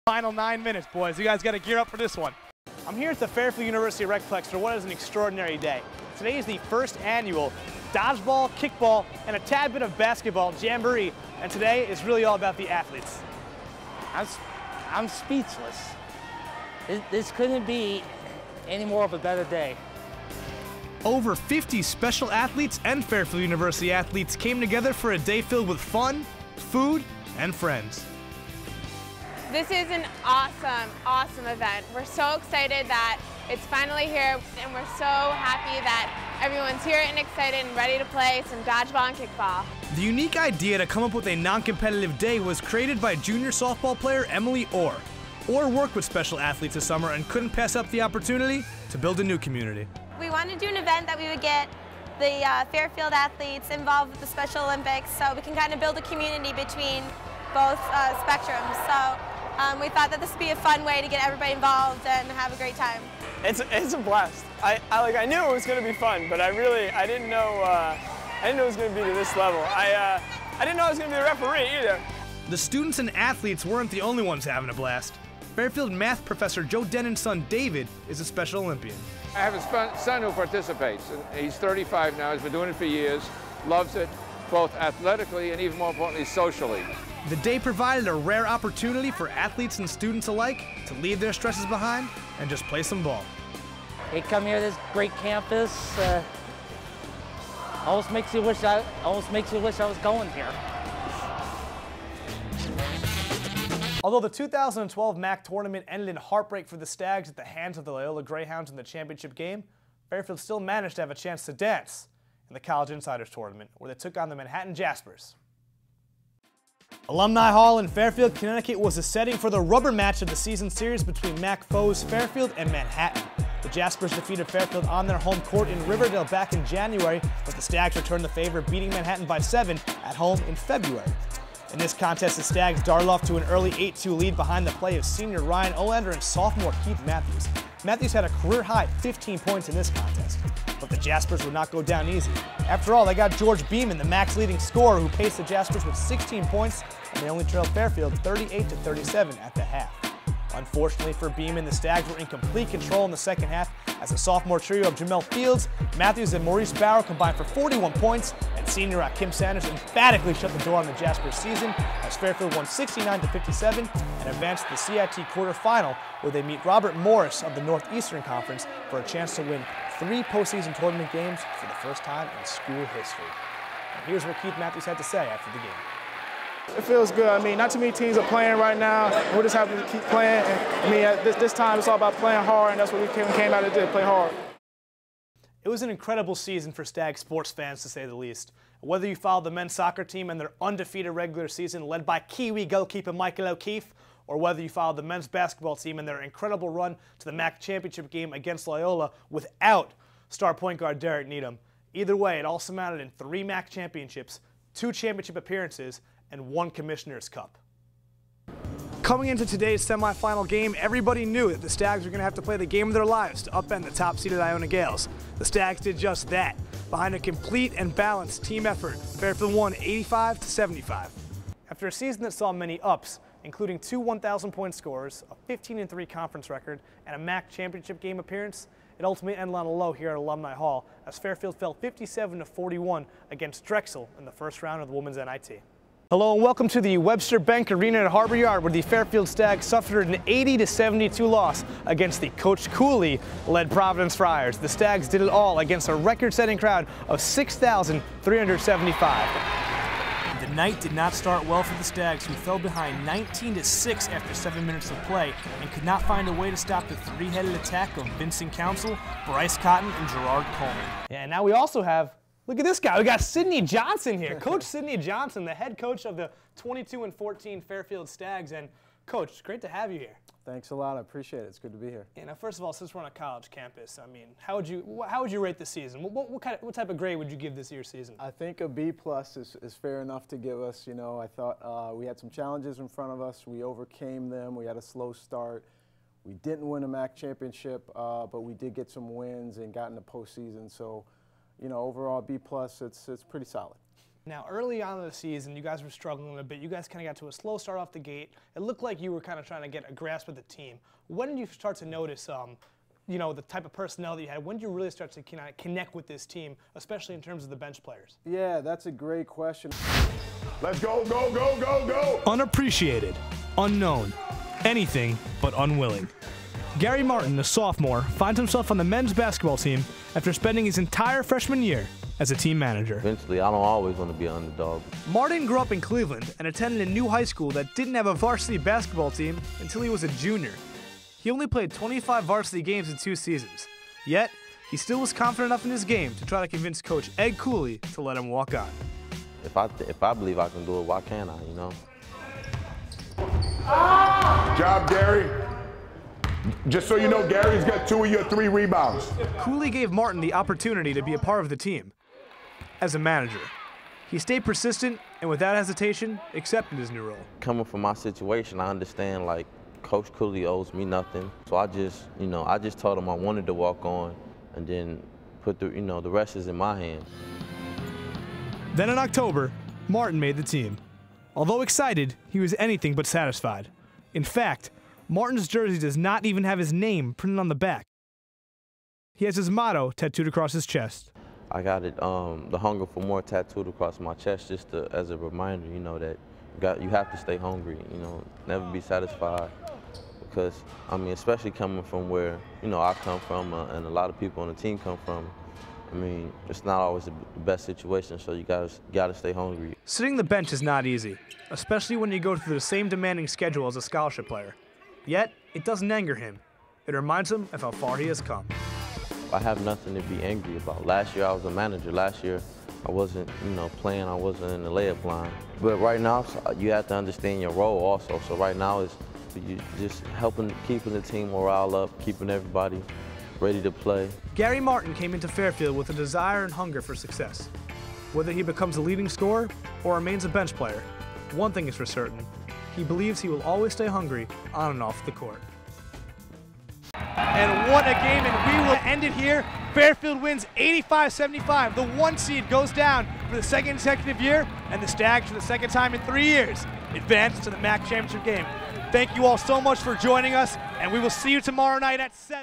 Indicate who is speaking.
Speaker 1: Final 9 minutes, boys. You guys got to gear up for this one. I'm here at the Fairfield University Recplex for what is an extraordinary day. Today is the first annual dodgeball, kickball, and a tad bit of basketball jamboree, and today is really all about the athletes.
Speaker 2: I'm speechless. This couldn't be any more of a better day.
Speaker 1: Over 50 special athletes and Fairfield University athletes came together for a day filled with fun, food, and friends.
Speaker 3: This is an awesome, awesome event. We're so excited that it's finally here, and we're so happy that everyone's here and excited and ready to play some dodgeball and kickball.
Speaker 1: The unique idea to come up with a non-competitive day was created by junior softball player Emmy Award. Award worked with special athletes this summer and couldn't pass up the opportunity to build a new community.
Speaker 4: We wanted to do an event that we would get the Fairfield athletes involved with the Special Olympics, so we can kind of build a community between both spectrums. So we thought that this would be a fun way to get everybody involved and have a great time.
Speaker 5: It's a blast. I knew it was going to be fun, but I didn't know it was going to be to this level. I didn't know I was going to be the referee either.
Speaker 1: The students and athletes weren't the only ones having a blast. Fairfield math professor Joe Denon's son David is a Special Olympian.
Speaker 6: I have a son who participates. He's 35 now. He's been doing it for years. Loves it, both athletically and even more importantly, socially.
Speaker 1: The day provided a rare opportunity for athletes and students alike to leave their stresses behind and just play some ball.
Speaker 2: They come here to this great campus. Almost makes you wish I was going here.
Speaker 1: Although the 2012 MAC tournament ended in heartbreak for the Stags at the hands of the Loyola Greyhounds in the championship game, Fairfield still managed to have a chance to dance in the College Insiders Tournament, where they took on the Manhattan Jaspers. Alumni Hall in Fairfield, Connecticut was the setting for the rubber match of the season series between MAC foes Fairfield and Manhattan. The Jaspers defeated Fairfield on their home court in Riverdale back in January, but the Stags returned the favor, beating Manhattan by 7 at home in February. In this contest, the Stags darted off to an early 8-2 lead behind the play of senior Ryan Olander and sophomore Keith Matthews. Matthews had a career-high 15 points in this contest, but the Jaspers would not go down easy. After all, they got George Beeman, the MAC's leading scorer, who paced the Jaspers with 16 points, and they only trailed Fairfield 38-37 at the half. Unfortunately for Beeman, the Stags were in complete control in the second half as the sophomore trio of Jamel Fields, Matthews, and Maurice Barrow combined for 41 points, and senior Kim Sanders emphatically shut the door on the Jaspers season as Fairfield won 69-57 and advanced to the CIT quarterfinal, where they meet Robert Morris of the Northeastern Conference for a chance to win 3 postseason tournament games for the first time in school history. And here's what Keith Matthews had to say after the game.
Speaker 7: It feels good. I mean, not too many teams are playing right now. We're just having to keep playing. And, I mean, this time it's all about playing hard, and that's what we came out to do, play hard.
Speaker 1: It was an incredible season for Stag sports fans, to say the least. Whether you followed the men's soccer team and their undefeated regular season led by Kiwi goalkeeper Michael O'Keefe, or whether you followed the men's basketball team and their incredible run to the MAC championship game against Loyola without star point guard Derek Needham. Either way, it all surmounted in 3 MAC championships, 2 championship appearances, and 1 Commissioner's Cup. Coming into today's semifinal game, everybody knew that the Stags were going to have to play the game of their lives to upend the top-seeded Iona Gales. The Stags did just that. Behind a complete and balanced team effort, Fairfield won 85-75. After a season that saw many ups, including 2 1,000-point scorers, a 15-3 conference record, and a MAC championship game appearance, it ultimately ended on a low here at Alumni Hall as Fairfield fell 57-41 against Drexel in the first round of the women's NIT. Hello and welcome to the Webster Bank Arena at Harbor Yard, where the Fairfield Stags suffered an 80-72 loss against the Coach Cooley-led Providence Friars. The Stags did it all against a record-setting crowd of 6,375. The night did not start well for the Stags, who fell behind 19-6 after 7 minutes of play and could not find a way to stop the 3-headed attack of Vincent Council, Bryce Cotton, and Gerard Coleman. Yeah, and now we also have, look at this guy, we got Sidney Johnson here. Coach Sidney Johnson, the head coach of the 22-14 Fairfield Stags. And Coach, great to have you here.
Speaker 8: Thanks a lot. I appreciate it. It's good to be here.
Speaker 1: You know, first of all, since we're on a college campus, I mean, how would you rate the season? What type of grade would you give this year's season?
Speaker 8: I think a B+ is fair enough to give us. You know, I thought we had some challenges in front of us. We overcame them. We had a slow start. We didn't win a MAC championship, but we did get some wins and got in the postseason. So, you know, overall B+, it's pretty solid.
Speaker 1: Now, early on in the season, you guys were struggling a bit. You guys kind of got to a slow start off the gate. It looked like you were kind of trying to get a grasp of the team. When did you start to notice, you know, the type of personnel that you had? When did you really start to connect with this team, especially in terms of the bench players?
Speaker 8: Yeah, that's a great question.
Speaker 9: Let's go, go, go, go, go!
Speaker 1: Unappreciated, unknown, anything but unwilling. Gary Martin, a sophomore, finds himself on the men's basketball team after spending his entire freshman year as a team manager.
Speaker 10: Eventually, I don't always want to be an underdog.
Speaker 1: Martin grew up in Cleveland and attended a new high school that didn't have a varsity basketball team until he was a junior. He only played 25 varsity games in 2 seasons. Yet, he still was confident enough in his game to try to convince Coach Ed Cooley to let him walk on.
Speaker 10: If I believe I can do it, why can't I, you know?
Speaker 9: Good job, Gary. Just so you know, Gary's got 2 of your 3 rebounds.
Speaker 1: Cooley gave Martin the opportunity to be a part of the team. As a manager, he stayed persistent and without hesitation accepted his new role.
Speaker 10: Coming from my situation, I understand like Coach Cooley owes me nothing. So I just told him I wanted to walk on and then put the rest is in my hands.
Speaker 1: Then in October, Martin made the team. Although excited, he was anything but satisfied. In fact, Martin's jersey does not even have his name printed on the back. He has his motto tattooed across his chest.
Speaker 10: I got it, the hunger for more tattooed across my chest, just as a reminder, you know, that you have to stay hungry, you know, never be satisfied. Because, I mean, especially coming from where, you know, I come from and a lot of people on the team come from, I mean, it's not always the best situation, so you gotta stay hungry.
Speaker 1: Sitting the bench is not easy, especially when you go through the same demanding schedule as a scholarship player. Yet, it doesn't anger him. It reminds him of how far he has come.
Speaker 10: I have nothing to be angry about. Last year I was a manager. Last year I wasn't, you know, playing. I wasn't in the layup line. But right now you have to understand your role also. So right now is you just keeping the team morale up, keeping everybody ready to play.
Speaker 1: Gary Martin came into Fairfield with a desire and hunger for success. Whether he becomes a leading scorer or remains a bench player, one thing is for certain. He believes he will always stay hungry on and off the court. And what a game, and we will end it here. Fairfield wins 85-75. The 1 seed goes down for the second consecutive year, and the Stags, for the second time in 3 years, advance to the MAC championship game. Thank you all so much for joining us, and we will see you tomorrow night at 7.